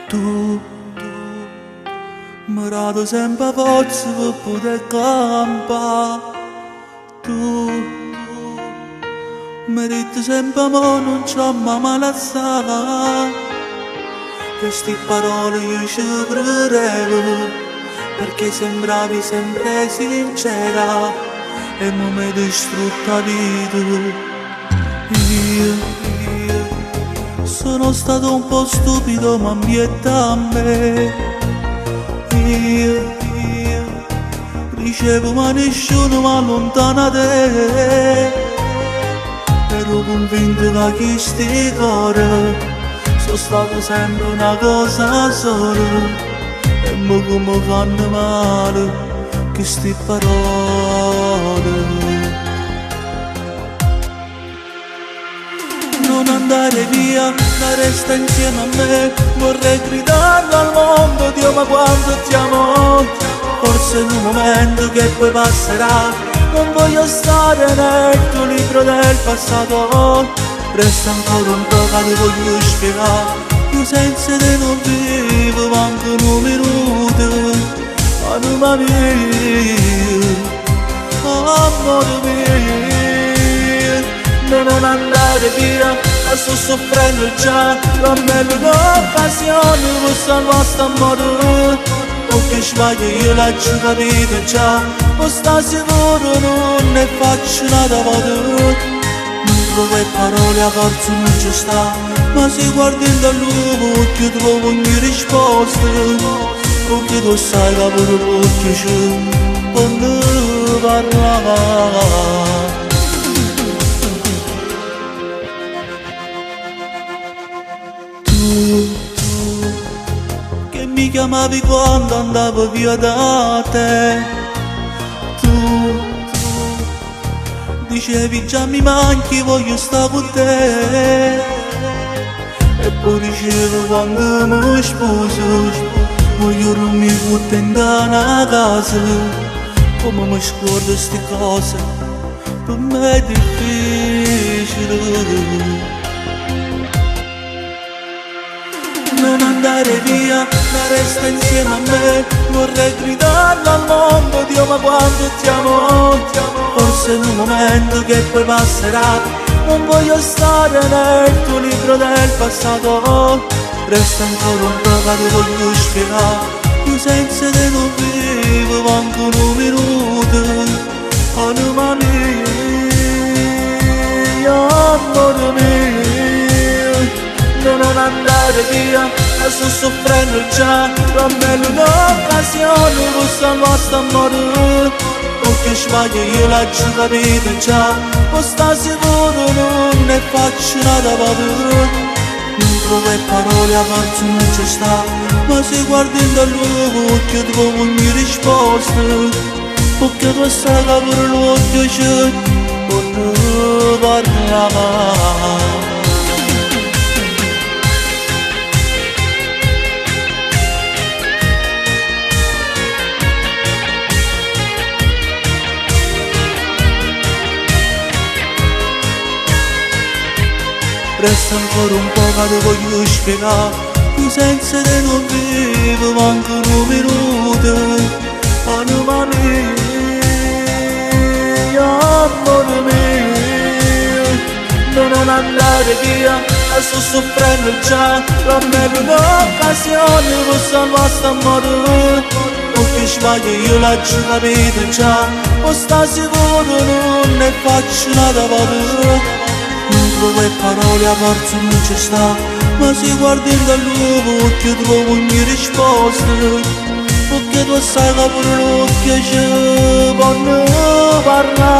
Tu mi rado sempre forza per poter campare. Tu mi dici sempre ma non c'ho mai malassare. Queste parole io ci credevo, perché sembravi sempre sincera e non mi hai distrutta la vita. Io sono stato un po' stupido ma ambietta a me. Io ricevo ma nessuno mi allontana da te. Ero convinto che questi cuore sono stato sempre una cosa sola, e mo come fanno male queste parole. Non andare via, ma resta insieme a me. Vorrei gridarlo al mondo, Dio ma quanto ti amo. Forse in un momento che poi passerà, non voglio stare nel tuo libro del passato. Resta ancora un po' che ti voglio spiegare. Io senza te non vivo manco un minuto. Anima mia, amore mio, non andare via, ma sto soffrendo già. La bella occasione per salvare sta amore. Perché sbaglio io l'ho capito già, ma sta sicuro non ne faccio nada per quelle parole a forza non ci sta, ma se guardi da lui che trovo ogni risposta. Perché tu sai che pure l'occhio c'è quando parla. Tu che mi chiamavi quando andavo via da te. Dicevi già mi manchi, voglio stare con te. E poi dicevo quando mi sposo, voglio dormire con te in una casa. Come mi scordo ste cose, per me è difficile. Non andare via, ma resta insieme a me. Vorrei gridarlo al mondo, Dio ma quanto ti amo. Forse in un momento che poi passerà, non voglio stare nel tuo libro del passato. Resta ancora un po' che ti voglio spiegare. Io senza te non vivo manco un minuto. Anima mia, amore mio, non andare via, ma sto soffrendo già. La bella un'occasione per salvare sta amore. Perché sbaglio io l'ho capito già, ma sta sicuro non ne faccio nada per. Non trovo le parole a forza non ci sta, ma se guardi da lui che trovo ogni risposta. Perché tu sai che pure l'occhio c'è quando parlava. Resta ancora un po' che ti voglio spiegare. Io senza te non vivo manco un minuto. Anima mia, amore mio, non andare via, ma sto soffrendo già. La bella un'occasione per salvare sta amore. Perché sbaglio io l'ho capito già, ma sta sicuro non ne faccio nada per. Non trovo le parole a forza non ci sta, ma se guardi da lui che trovo ogni risposta. Perché tu sai che pure l'occhio c'è quando parla.